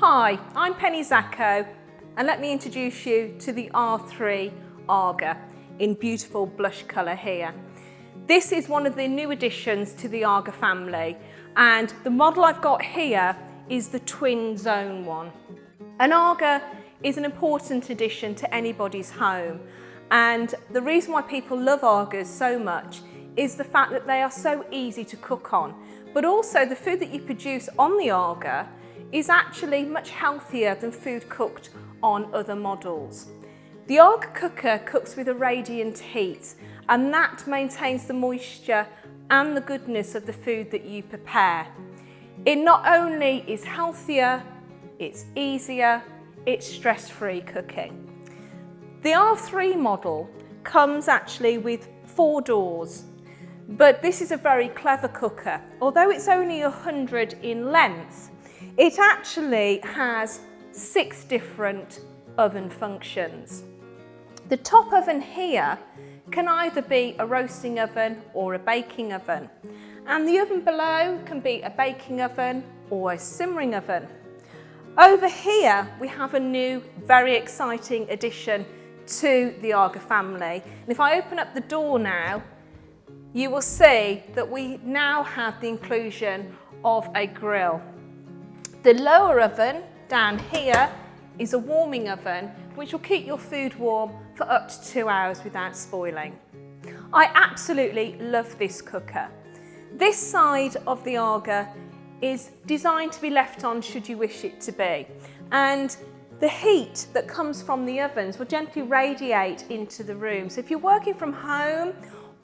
Hi, I'm Penny Zacco, and let me introduce you to the R3 AGA in beautiful blush colour here. This is one of the new additions to the AGA family, and the model I've got here is the twin zone one. An AGA is an important addition to anybody's home, and the reason why people love AGAs so much is the fact that they are so easy to cook on, but also the food that you produce on the AGA is actually much healthier than food cooked on other models. The AGA cooker cooks with a radiant heat, and that maintains the moisture and the goodness of the food that you prepare. It not only is healthier, it's easier, it's stress-free cooking. The R3 model comes actually with 4 doors, but this is a very clever cooker. Although it's only 100 in length, it actually has 6 different oven functions. The top oven here can either be a roasting oven or a baking oven, and the oven below can be a baking oven or a simmering oven. Over here we have a new, very exciting addition to the AGA family, and if I open up the door now, you will see that we now have the inclusion of a grill. The lower oven down here is a warming oven which will keep your food warm for up to 2 hours without spoiling. I absolutely love this cooker. This side of the AGA is designed to be left on should you wish it to be, and the heat that comes from the ovens will gently radiate into the room. So if you're working from home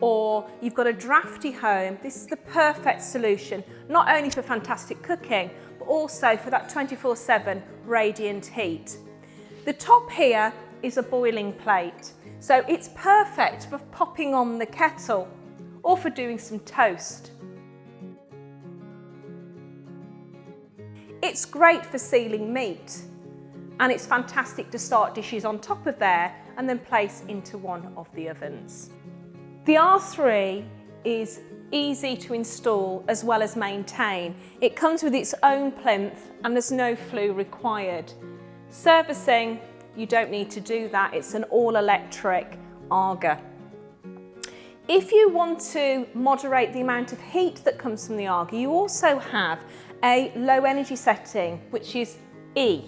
or you've got a drafty home, this is the perfect solution, not only for fantastic cooking, but also for that 24/7 radiant heat. The top here is a boiling plate, so it's perfect for popping on the kettle or for doing some toast. It's great for sealing meat, and it's fantastic to start dishes on top of there and then place into one of the ovens. The R3 is easy to install as well as maintain. It comes with its own plinth and there's no flue required. Servicing, you don't need to do that. It's an all-electric AGA. If you want to moderate the amount of heat that comes from the AGA, you also have a low energy setting, which is E.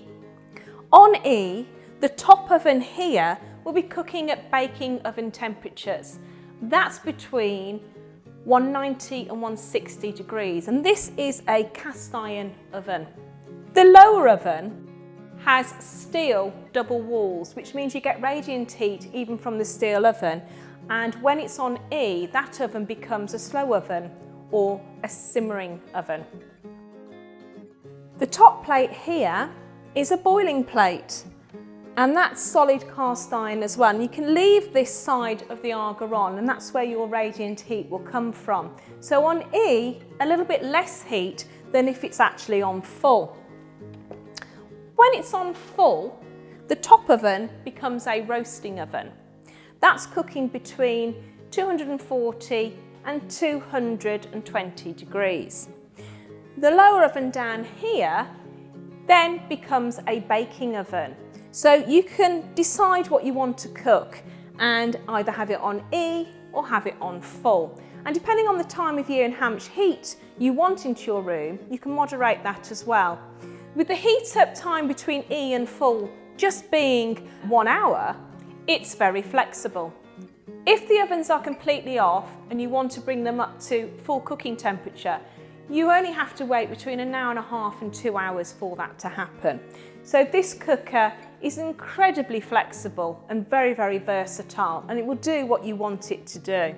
On E, the top oven here will be cooking at baking oven temperatures. That's between 190 and 160 degrees, and this is a cast iron oven. The lower oven has steel double walls, which means you get radiant heat even from the steel oven, and when it's on E, that oven becomes a slow oven or a simmering oven. The top plate here is a boiling plate, and that's solid cast iron as well. And you can leave this side of the AGA on, and that's where your radiant heat will come from. So on E, a little bit less heat than if it's actually on full. When it's on full, the top oven becomes a roasting oven. That's cooking between 240 and 220 degrees. The lower oven down here then becomes a baking oven. So you can decide what you want to cook and either have it on E or have it on full. And depending on the time of year and how much heat you want into your room, you can moderate that as well. With the heat up time between E and full just being 1 hour, it's very flexible. If the ovens are completely off and you want to bring them up to full cooking temperature, you only have to wait between 1.5 hours and 2 hours for that to happen. So this cooker is incredibly flexible and very, very versatile, and it will do what you want it to do.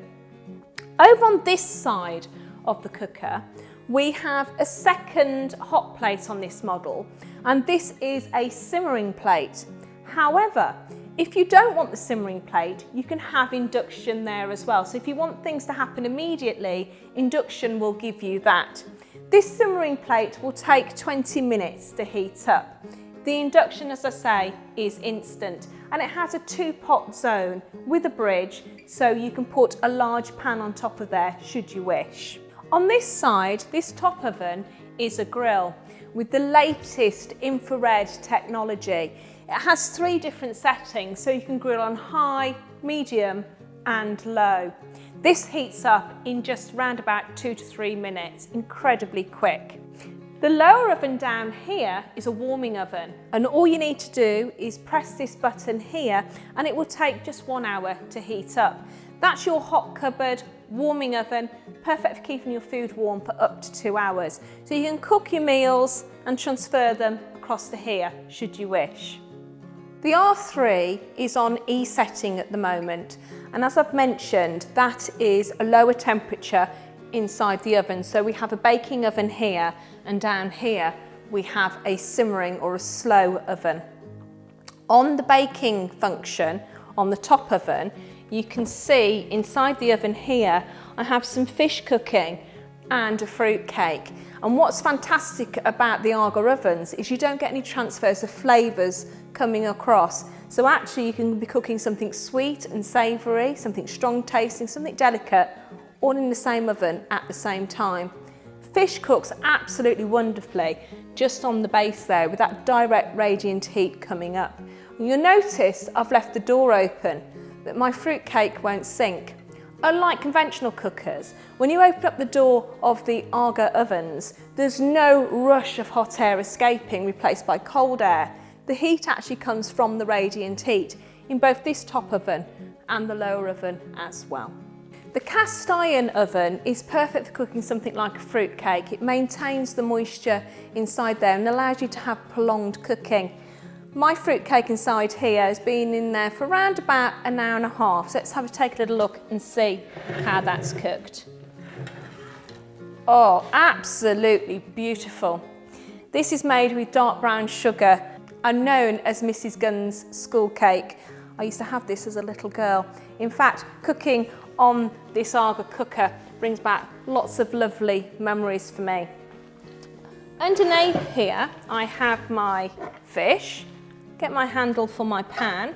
Over on this side of the cooker, we have a second hot plate on this model, and this is a simmering plate. However, if you don't want the simmering plate, you can have induction there as well. So if you want things to happen immediately, induction will give you that. This simmering plate will take 20 minutes to heat up. The induction, as I say, is instant, and it has a 2-pot zone with a bridge, so you can put a large pan on top of there should you wish. On this side, this top oven is a grill with the latest infrared technology. It has 3 different settings, so you can grill on high, medium and low. This heats up in just around about 2 to 3 minutes, incredibly quick. The lower oven down here is a warming oven, and all you need to do is press this button here and it will take just 1 hour to heat up. That's your hot cupboard warming oven, perfect for keeping your food warm for up to 2 hours. So you can cook your meals and transfer them across to here, should you wish. The R3 is on E setting at the moment, and as I've mentioned, that is a lower temperature inside the oven. So we have a baking oven here, and down here we have a simmering or a slow oven. On the baking function, on the top oven, you can see inside the oven here, I have some fish cooking and a fruit cake. And what's fantastic about the AGA ovens is you don't get any transfers of flavours coming across. So actually you can be cooking something sweet and savoury, something strong tasting, something delicate, all in the same oven at the same time. Fish cooks absolutely wonderfully just on the base there with that direct radiant heat coming up. And you'll notice I've left the door open, that my fruit cake won't sink. Unlike conventional cookers, when you open up the door of the AGA ovens, there's no rush of hot air escaping replaced by cold air. The heat actually comes from the radiant heat in both this top oven and the lower oven as well. The cast iron oven is perfect for cooking something like a fruit cake. It maintains the moisture inside there and allows you to have prolonged cooking. My fruit cake inside here has been in there for around about an hour and a half. So let's take a little look and see how that's cooked. Oh, absolutely beautiful. This is made with dark brown sugar and known as Mrs. Gunn's school cake. I used to have this as a little girl. In fact, cooking on this AGA cooker brings back lots of lovely memories for me. Underneath here, I have my fish. Get my handle for my pan,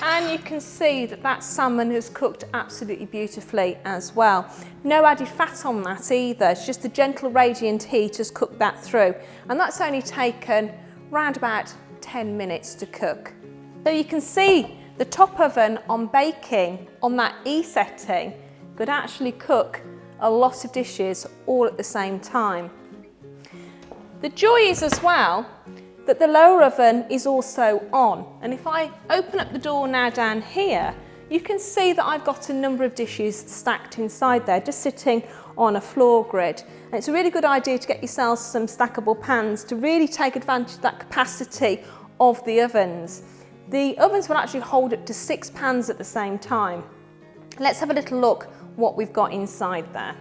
and you can see that that salmon has cooked absolutely beautifully as well. No added fat on that either, it's just the gentle radiant heat has cooked that through, and that's only taken round about 10 minutes to cook. So you can see the top oven on baking on that E setting could actually cook a lot of dishes all at the same time. The joy is as well that the lower oven is also on, and if I open up the door now down here, you can see that I've got a number of dishes stacked inside there, just sitting on a floor grid. And it's a really good idea to get yourselves some stackable pans to really take advantage of that capacity of the ovens. The ovens will actually hold up to 6 pans at the same time. Let's have a little look what we've got inside there.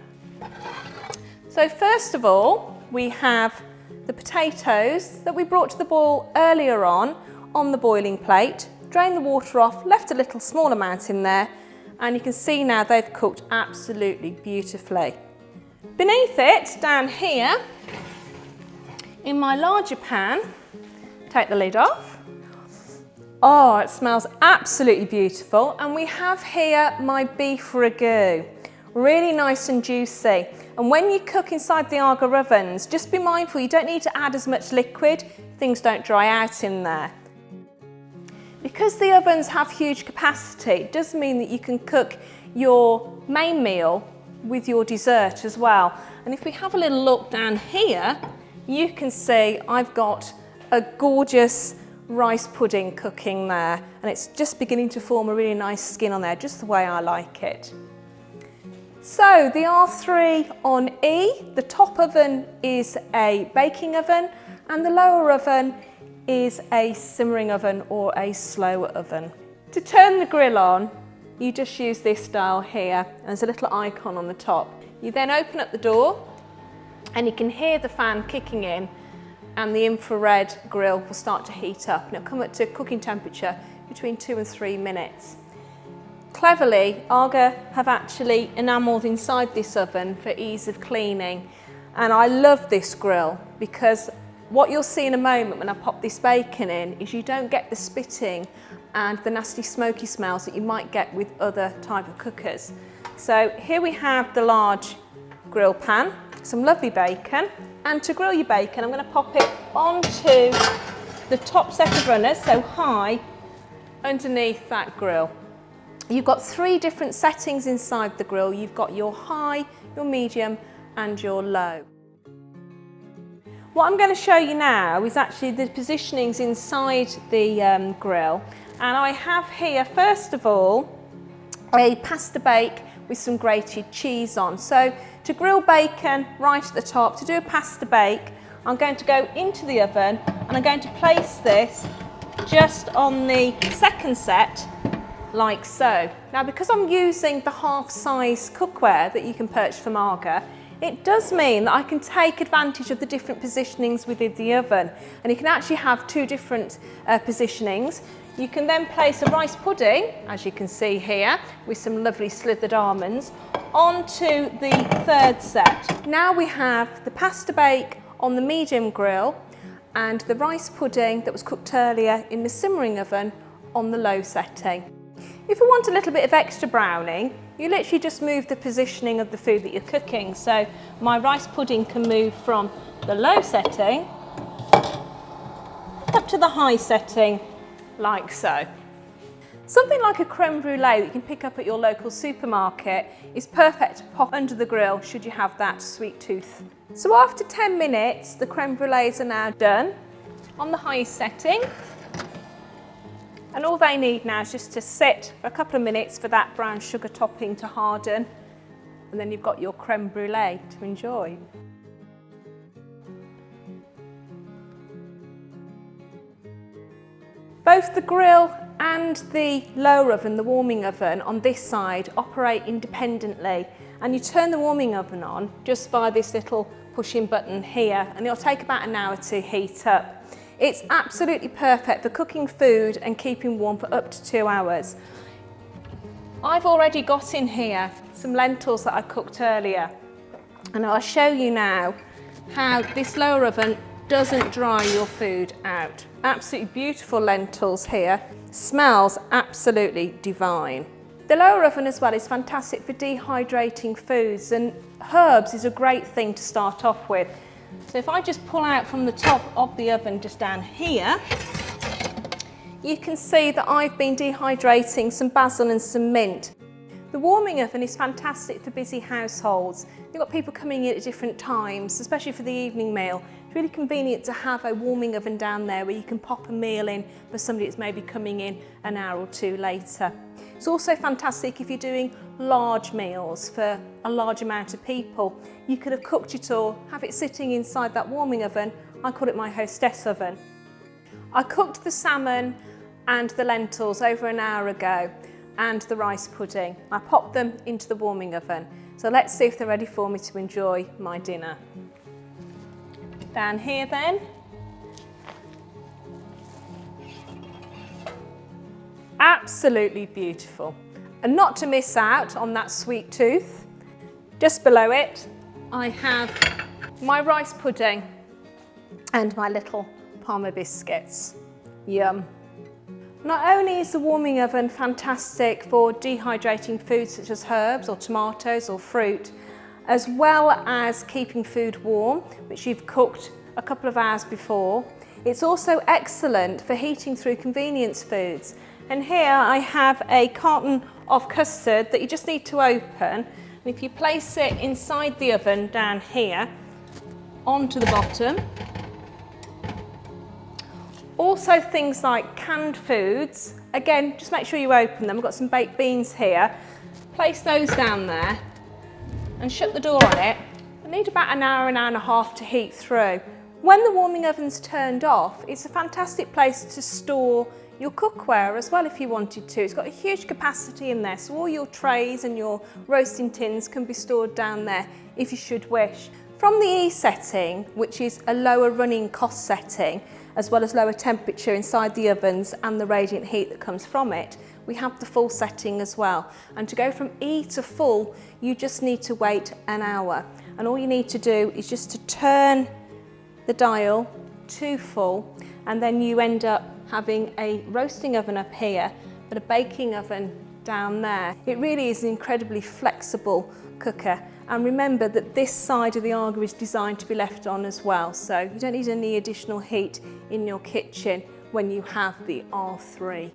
So first of all, we have the potatoes that we brought to the boil earlier on the boiling plate, drained the water off, left a little small amount in there, and you can see now they've cooked absolutely beautifully. Beneath it, down here, in my larger pan, take the lid off. Oh, it smells absolutely beautiful, and we have here my beef ragu. Really nice and juicy. And when you cook inside the AGA ovens, just be mindful you don't need to add as much liquid, things don't dry out in there. Because the ovens have huge capacity, it does mean that you can cook your main meal with your dessert as well. And if we have a little look down here, you can see I've got a gorgeous rice pudding cooking there, and it's just beginning to form a really nice skin on there, just the way I like it. So the R3 on E, the top oven is a baking oven and the lower oven is a simmering oven or a slower oven. To turn the grill on, you just use this dial here, and there's a little icon on the top. You then open up the door and you can hear the fan kicking in, and the infrared grill will start to heat up and it'll come up to cooking temperature between 2 and 3 minutes. Cleverly, AGA have actually enamelled inside this oven for ease of cleaning, and I love this grill because what you'll see in a moment when I pop this bacon in is you don't get the spitting and the nasty smoky smells that you might get with other type of cookers. So here we have the large grill pan, some lovely bacon. And to grill your bacon, I'm going to pop it onto the top set of runners, so high underneath that grill. You've got 3 different settings inside the grill. You've got your high, your medium and your low. What I'm going to show you now is actually the positionings inside the grill. And I have here, first of all, a pasta bake with some grated cheese on. So to grill bacon right at the top, to do a pasta bake, I'm going to go into the oven and I'm going to place this just on the second set, like so. Now, because I'm using the half-size cookware that you can purchase from AGA, it does mean that I can take advantage of the different positionings within the oven, and you can actually have 2 different positionings. You can then place a rice pudding, as you can see here, with some lovely slithered almonds, onto the 3rd set. Now we have the pasta bake on the medium grill and the rice pudding that was cooked earlier in the simmering oven on the low setting. If you want a little bit of extra browning, you literally just move the positioning of the food that you're cooking. So my rice pudding can move from the low setting up to the high setting, like so. Something like a creme brulee that you can pick up at your local supermarket is perfect to pop under the grill should you have that sweet tooth. So after 10 minutes, the creme brulees are now done on the highest setting. And all they need now is just to sit for a couple of minutes for that brown sugar topping to harden. And then you've got your creme brulee to enjoy. Both the grill and the lower oven, the warming oven on this side, operate independently. And you turn the warming oven on just by this little pushing button here, and it'll take about an hour to heat up. It's absolutely perfect for cooking food and keeping warm for up to 2 hours. I've already got in here some lentils that I cooked earlier, and I'll show you now how this lower oven doesn't dry your food out. Absolutely beautiful lentils here. Smells absolutely divine. The lower oven as well is fantastic for dehydrating foods, and herbs is a great thing to start off with. So if I just pull out from the top of the oven just down here, you can see that I've been dehydrating some basil and some mint. The warming oven is fantastic for busy households. You've got people coming in at different times, especially for the evening meal. It's really convenient to have a warming oven down there where you can pop a meal in for somebody that's maybe coming in an hour or 2 later. It's also fantastic if you're doing large meals for a large amount of people. You could have cooked it all, have it sitting inside that warming oven. I call it my hostess oven. I cooked the salmon and the lentils over an hour ago, and the rice pudding. I popped them into the warming oven. So let's see if they're ready for me to enjoy my dinner. Down here then. Absolutely beautiful. And not to miss out on that sweet tooth, just below it, I have my rice pudding and my little Parma biscuits. Yum. Not only is the warming oven fantastic for dehydrating foods such as herbs or tomatoes or fruit, as well as keeping food warm, which you've cooked a couple of hours before, it's also excellent for heating through convenience foods. And here I have a carton of custard that you just need to open. And if you place it inside the oven down here, onto the bottom. Also things like canned foods. Again, just make sure you open them. I've got some baked beans here. Place those down there and shut the door on it. They need about an hour and a half to heat through. When the warming oven's turned off, it's a fantastic place to store your cookware as well if you wanted to. It's got a huge capacity in there, so all your trays and your roasting tins can be stored down there if you should wish. From the E setting, which is a lower running cost setting, as well as lower temperature inside the ovens and the radiant heat that comes from it, we have the full setting as well. And to go from E to full, you just need to wait an hour. And all you need to do is just to turn the dial to full, and then you end up having a roasting oven up here, but a baking oven down there. It really is an incredibly flexible cooker. And remember that this side of the Aga is designed to be left on as well, so you don't need any additional heat in your kitchen when you have the R3.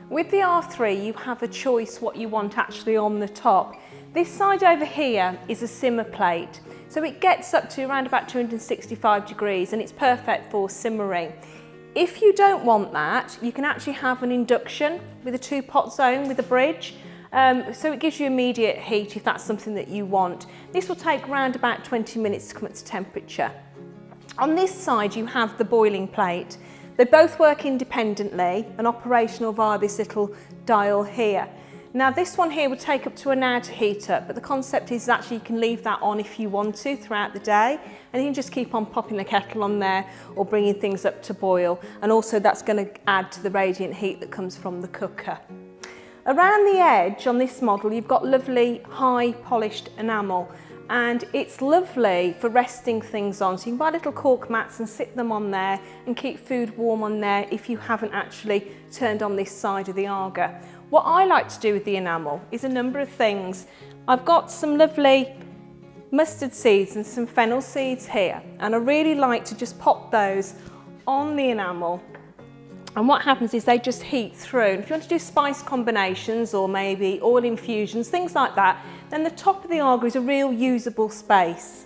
With the R3 you have a choice what you want actually on the top. This side over here is a simmer plate, so it gets up to around about 265 degrees and it's perfect for simmering. If you don't want that, you can actually have an induction with a 2-pot zone with a bridge, so it gives you immediate heat if that's something that you want. This will take around about 20 minutes to come up to temperature. On this side you have the boiling plate. They both work independently and operational via this little dial here. Now this one here will take up to an hour to heat up, but the concept is actually you can leave that on if you want to throughout the day, and you can just keep on popping the kettle on there or bringing things up to boil, and also that's going to add to the radiant heat that comes from the cooker. Around the edge on this model you've got lovely high polished enamel, and it's lovely for resting things on, so you can buy little cork mats and sit them on there and keep food warm on there if you haven't actually turned on this side of the Aga. What I like to do with the enamel is a number of things. I've got some lovely mustard seeds and some fennel seeds here, and I really like to just pop those on the enamel, and what happens is they just heat through. And if you want to do spice combinations or maybe oil infusions, things like that, then the top of the Aga is a real usable space.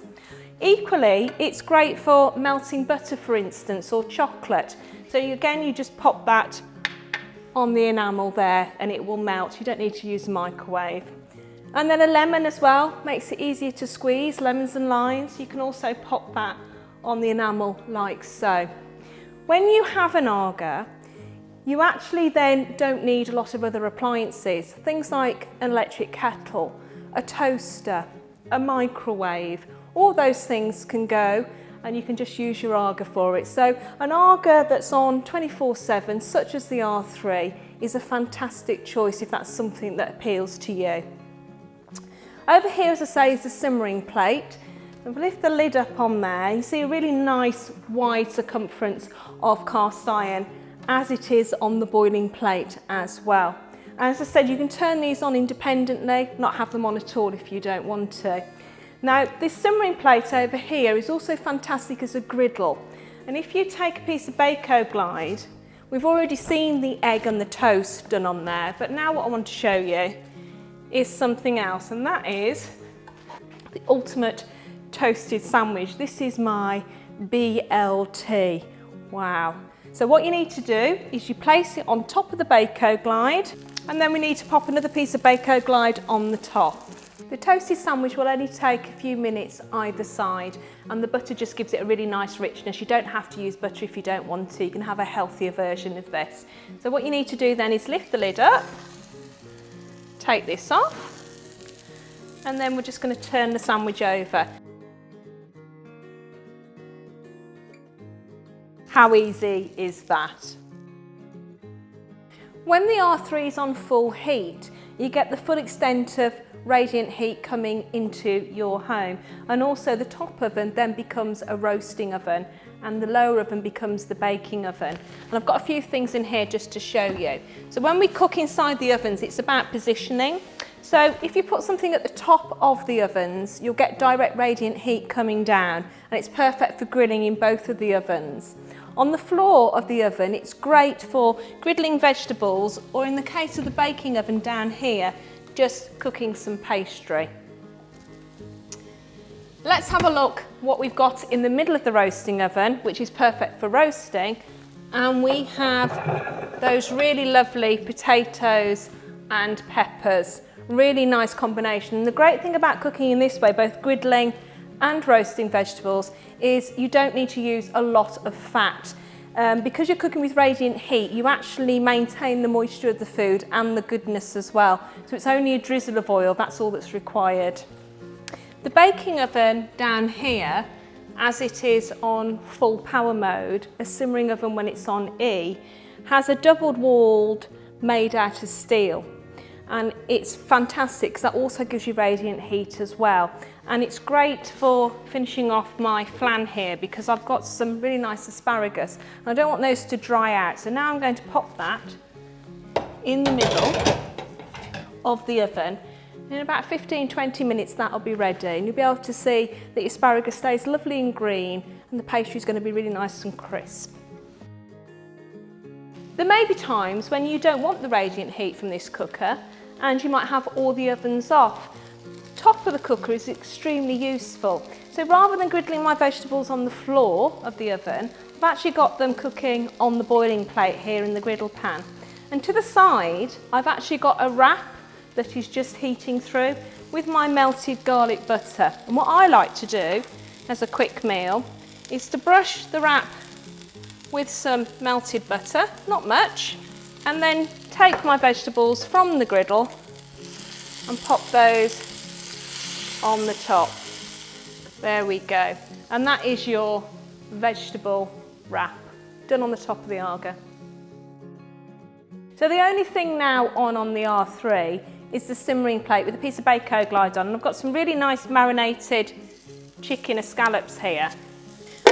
Equally, it's great for melting butter, for instance, or chocolate. So again, you just pop that on the enamel there and it will melt. You don't need to use a microwave. And then a lemon as well, makes it easier to squeeze, lemons and limes. You can also pop that on the enamel like so. When you have an Aga, you actually then don't need a lot of other appliances. Things like an electric kettle, a toaster, a microwave, all those things can go and you can just use your Aga for it. So an Aga that's on 24/7, such as the R3, is a fantastic choice if that's something that appeals to you. Over here, as I say, is the simmering plate. And lift the lid up on there, you see a really nice wide circumference of cast iron, as it is on the boiling plate as well. And as I said, you can turn these on independently, not have them on at all if you don't want to. Now, this simmering plate over here is also fantastic as a griddle. And if you take a piece of Bako Glide, we've already seen the egg and the toast done on there, but now what I want to show you is something else, and that is the ultimate toasted sandwich. This is my BLT. Wow. So what you need to do is you place it on top of the Bako Glide, and then we need to pop another piece of Bako Glide on the top. The toasted sandwich will only take a few minutes either side, and the butter just gives it a really nice richness. You don't have to use butter if you don't want to. You can have a healthier version of this. So what you need to do then is lift the lid up, take this off, and then we're just going to turn the sandwich over. How easy is that? When the R3 is on full heat, you get the full extent of radiant heat coming into your home, and also the top oven then becomes a roasting oven and the lower oven becomes the baking oven. And I've got a few things in here just to show you. So when we cook inside the ovens, it's about positioning. So if you put something at the top of the ovens, you'll get direct radiant heat coming down, and it's perfect for grilling in both of the ovens. On the floor of the oven, it's great for griddling vegetables, or in the case of the baking oven down here, just cooking some pastry. Let's have a look what we've got in the middle of the roasting oven, which is perfect for roasting. And we have those really lovely potatoes and peppers. Really nice combination. And the great thing about cooking in this way, both griddling and roasting vegetables, is you don't need to use a lot of fat. Because you're cooking with radiant heat, you actually maintain the moisture of the food and the goodness as well. So it's only a drizzle of oil, that's all that's required. The baking oven down here, as it is on full power mode, a simmering oven when it's on E, has a double walled made out of steel. And it's fantastic because that also gives you radiant heat as well. And it's great for finishing off my flan here because I've got some really nice asparagus and I don't want those to dry out. So now I'm going to pop that in the middle of the oven. In about 15-20 minutes that'll be ready, and you'll be able to see that the asparagus stays lovely and green and the pastry is going to be really nice and crisp. There may be times when you don't want the radiant heat from this cooker and you might have all the ovens off. Top of the cooker is extremely useful. So rather than griddling my vegetables on the floor of the oven, I've actually got them cooking on the boiling plate here in the griddle pan. And to the side, I've actually got a wrap that is just heating through with my melted garlic butter. And what I like to do as a quick meal is to brush the wrap with some melted butter, not much, and then take my vegetables from the griddle and pop those on the top. There we go. And that is your vegetable wrap, done on the top of the Aga. So the only thing now on the R3 is the simmering plate with a piece of bacon glide on. And I've got some really nice marinated chicken escallops here.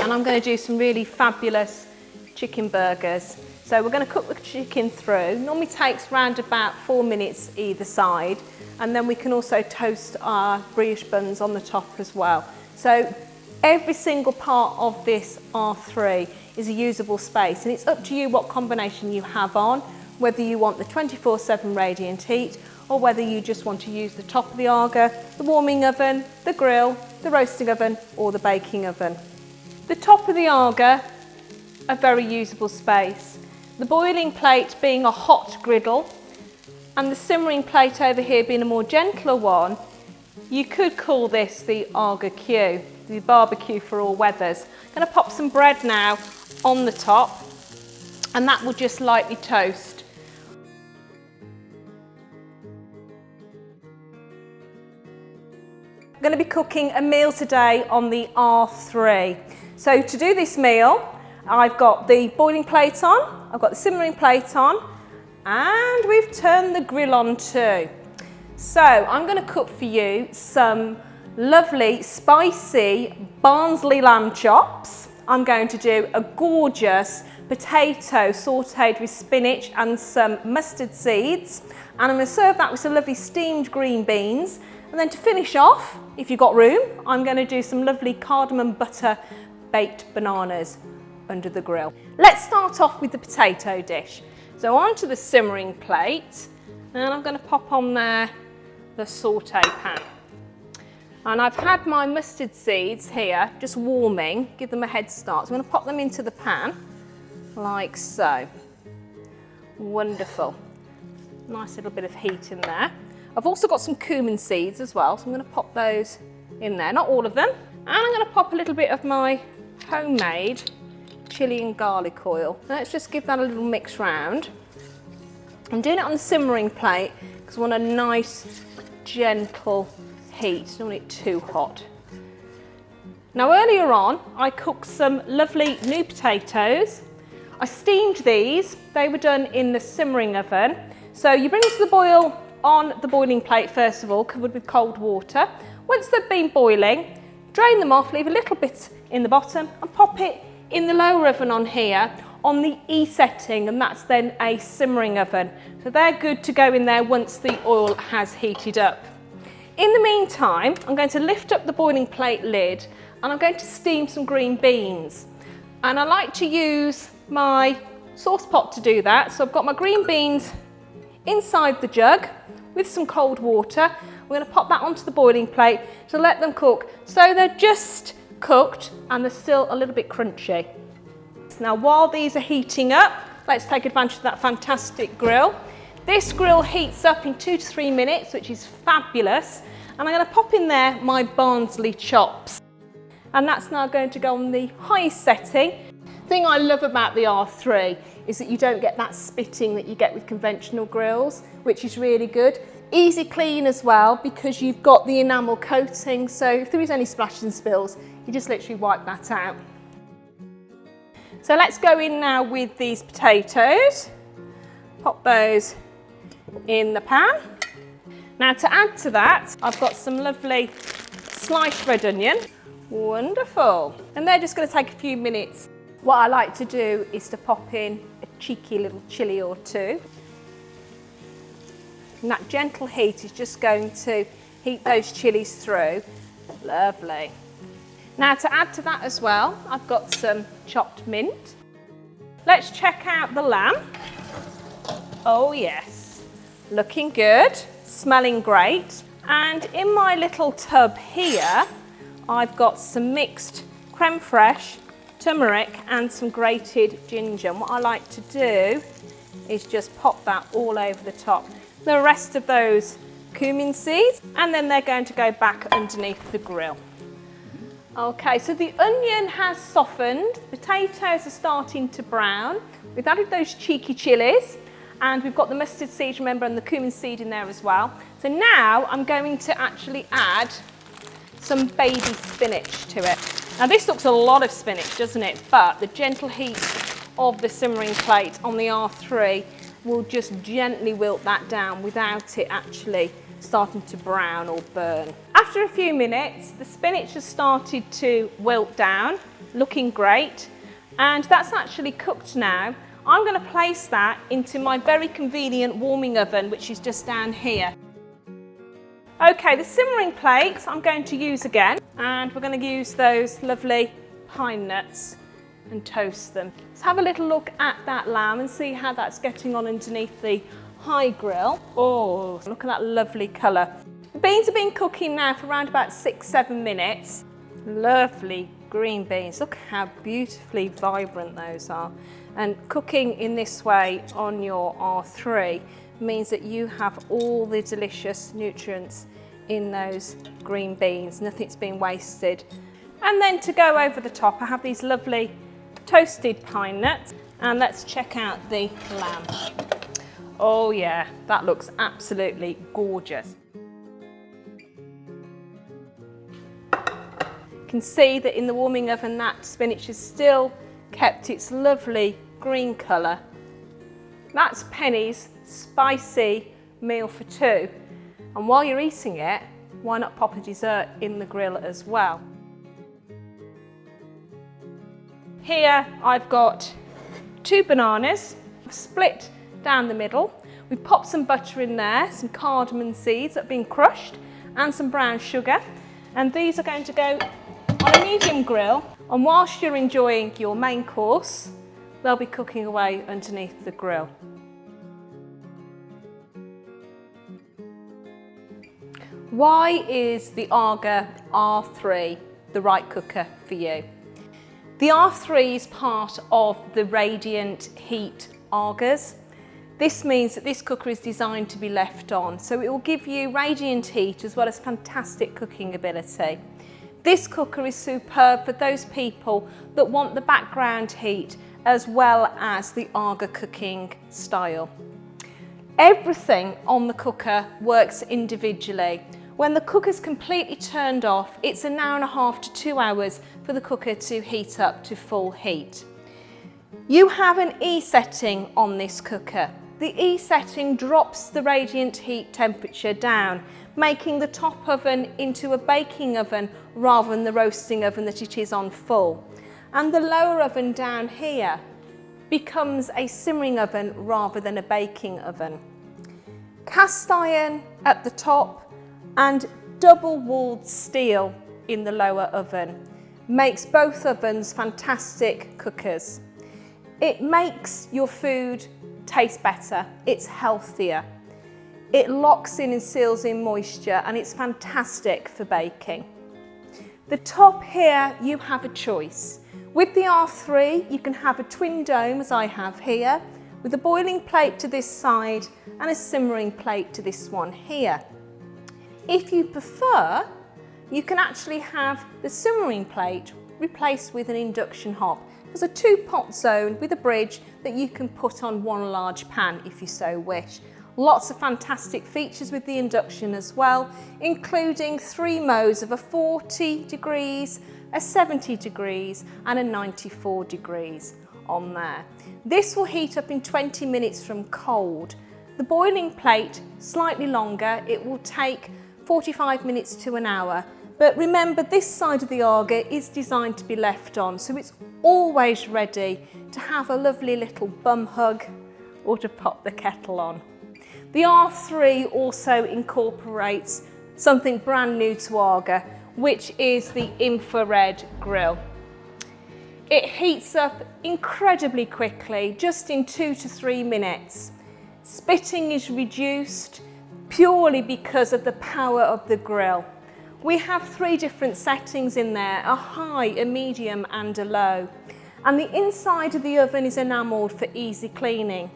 And I'm going to do some really fabulous chicken burgers. So we're going to cook the chicken through. Normally takes around about 4 minutes either side. And then we can also toast our brioche buns on the top as well. So every single part of this R3 is a usable space, and it's up to you what combination you have on, whether you want the 24/7 radiant heat or whether you just want to use the top of the Aga, the warming oven, the grill, the roasting oven or the baking oven. The top of the Aga, a very usable space. The boiling plate being a hot griddle and the simmering plate over here being a more gentler one, you could call this the Aga Q, the barbecue for all weathers. I'm going to pop some bread now on the top and that will just lightly toast. I'm going to be cooking a meal today on the R3. So to do this meal, I've got the boiling plate on, I've got the simmering plate on, and we've turned the grill on too. So I'm going to cook for you some lovely spicy Barnsley lamb chops. I'm going to do a gorgeous potato sautéed with spinach and some mustard seeds, and I'm going to serve that with some lovely steamed green beans. And then to finish off, if you've got room, I'm going to do some lovely cardamom butter baked bananas under the grill. Let's start off with the potato dish. So onto the simmering plate, and I'm going to pop on there the sauté pan. And I've had my mustard seeds here just warming, give them a head start. So I'm going to pop them into the pan like so. Wonderful. Nice little bit of heat in there. I've also got some cumin seeds as well, so I'm going to pop those in there, not all of them. And I'm going to pop a little bit of my homemade chilli and garlic oil. Let's just give that a little mix round. I'm doing it on the simmering plate because I want a nice, gentle heat. I don't want it too hot. Now earlier on, I cooked some lovely new potatoes. I steamed these. They were done in the simmering oven. So you bring them to the boil on the boiling plate first of all, covered with cold water. Once they've been boiling, drain them off, leave a little bit in the bottom and pop it in the lower oven on here on the E setting, and that's then a simmering oven. So they're good to go in there once the oil has heated up. In the meantime, I'm going to lift up the boiling plate lid and I'm going to steam some green beans. And I like to use my sauce pot to do that. So I've got my green beans inside the jug with some cold water. We're going to pop that onto the boiling plate to let them cook. So they're just cooked and they're still a little bit crunchy. Now while these are heating up, let's take advantage of that fantastic grill. This grill heats up in 2 to 3 minutes, which is fabulous. And I'm going to pop in there my Barnsley chops. And that's now going to go on the highest setting. The thing I love about the R3 is that you don't get that spitting that you get with conventional grills, which is really good. Easy clean as well because you've got the enamel coating, so if there is any splashes and spills, you just literally wipe that out. So let's go in now with these potatoes. Pop those in the pan. Now to add to that, I've got some lovely sliced red onion. Wonderful. And they're just going to take a few minutes. What I like to do is to pop in a cheeky little chilli or two. And that gentle heat is just going to heat those chilies through. Lovely. Now to add to that as well, I've got some chopped mint. Let's check out the lamb. Oh yes, looking good, smelling great. And in my little tub here, I've got some mixed creme fraiche, turmeric and some grated ginger. And what I like to do is just pop that all over the top. The rest of those cumin seeds, and then they're going to go back underneath the grill. Okay, so the onion has softened, potatoes are starting to brown. We've added those cheeky chilies, and we've got the mustard seed, remember, and the cumin seed in there as well. So now I'm going to actually add some baby spinach to it. Now this looks a lot of spinach, doesn't it? But the gentle heat of the simmering plate on the R3 will just gently wilt that down without it actually starting to brown or burn. After a few minutes, the spinach has started to wilt down, looking great, and that's actually cooked now. I'm going to place that into my very convenient warming oven, which is just down here. Okay, the simmering plates I'm going to use again, and we're going to use those lovely pine nuts and toast them. Let's have a little look at that lamb and see how that's getting on underneath the high grill. Oh, look at that lovely colour. The beans have been cooking now for around about 6-7 minutes. Lovely green beans. Look how beautifully vibrant those are. And cooking in this way on your R3 means that you have all the delicious nutrients in those green beans. Nothing's been wasted. And then to go over the top, I have these lovely toasted pine nuts. And let's check out the lamb. Oh yeah, that looks absolutely gorgeous. You can see that in the warming oven that spinach has still kept its lovely green colour. That's Penny's spicy meal for two. And while you're eating it, why not pop a dessert in the grill as well? Here I've got 2 bananas, split down the middle. We've popped some butter in there, some cardamom seeds that have been crushed, and some brown sugar. And these are going to go on a medium grill. And whilst you're enjoying your main course, they'll be cooking away underneath the grill. Why is the AGA R3 the right cooker for you? The R3 is part of the Radiant Heat AGAs. This means that this cooker is designed to be left on, so it will give you radiant heat as well as fantastic cooking ability. This cooker is superb for those people that want the background heat as well as the AGA cooking style. Everything on the cooker works individually. When the cooker's completely turned off, it's 1.5 hours to 2 hours for the cooker to heat up to full heat. You have an E setting on this cooker. The E setting drops the radiant heat temperature down, making the top oven into a baking oven rather than the roasting oven that it is on full. And the lower oven down here becomes a simmering oven rather than a baking oven. Cast iron at the top and double-walled steel in the lower oven makes both ovens fantastic cookers. It makes your food taste better, it's healthier. It locks in and seals in moisture, and it's fantastic for baking. The top here, you have a choice. With the R3, you can have a twin dome, as I have here, with a boiling plate to this side and a simmering plate to this one here. If you prefer, you can actually have the simmering plate replaced with an induction hob. There's a 2-pot zone with a bridge that you can put on one large pan if you so wish. Lots of fantastic features with the induction as well, including 3 modes of a 40 degrees, a 70 degrees and a 94 degrees on there. This will heat up in 20 minutes from cold. The boiling plate, slightly longer, it will take 45 minutes to an hour. But remember, this side of the AGA is designed to be left on, so it's always ready to have a lovely little bum hug or to pop the kettle on. The R3 also incorporates something brand new to AGA, which is the infrared grill. It heats up incredibly quickly, just in 2 to 3 minutes. Spitting is reduced purely because of the power of the grill. We have 3 different settings in there, a high, a medium and a low. And the inside of the oven is enamelled for easy cleaning.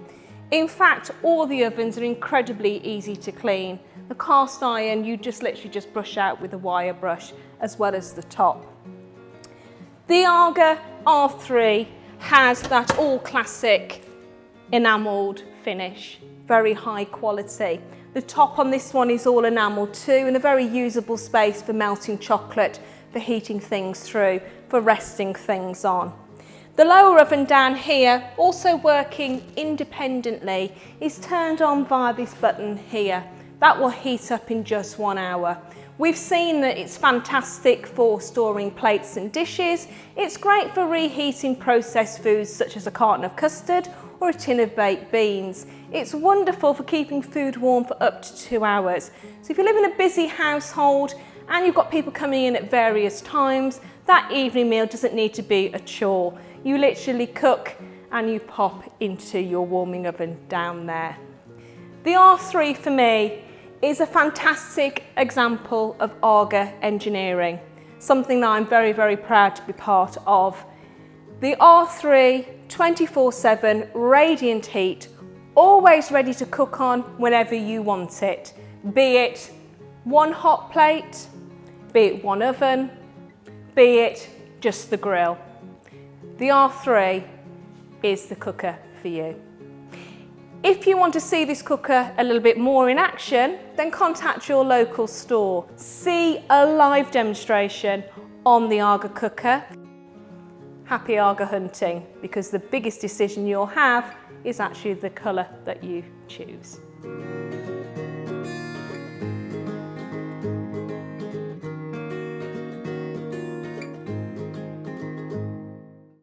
In fact, all the ovens are incredibly easy to clean. The cast iron, you just literally just brush out with a wire brush, as well as the top. The AGA R3 has that all classic enamelled finish, very high quality. The top on this one is all enamelled too, and a very usable space for melting chocolate, for heating things through, for resting things on. The lower oven down here, also working independently, is turned on via this button here. That will heat up in just 1 hour. We've seen that it's fantastic for storing plates and dishes. It's great for reheating processed foods such as a carton of custard or a tin of baked beans. It's wonderful for keeping food warm for up to 2 hours. So if you live in a busy household and you've got people coming in at various times, that evening meal doesn't need to be a chore. You literally cook and you pop into your warming oven down there. The R3 for me is a fantastic example of AGA engineering, something that I'm very, very proud to be part of. The R3, 24/7, radiant heat, always ready to cook on whenever you want it, be it one hot plate, be it one oven, be it just the grill. The R3 is the cooker for you. If you want to see this cooker a little bit more in action, then contact your local store. See a live demonstration on the AGA cooker. Happy AGA hunting, because the biggest decision you'll have is actually the colour that you choose.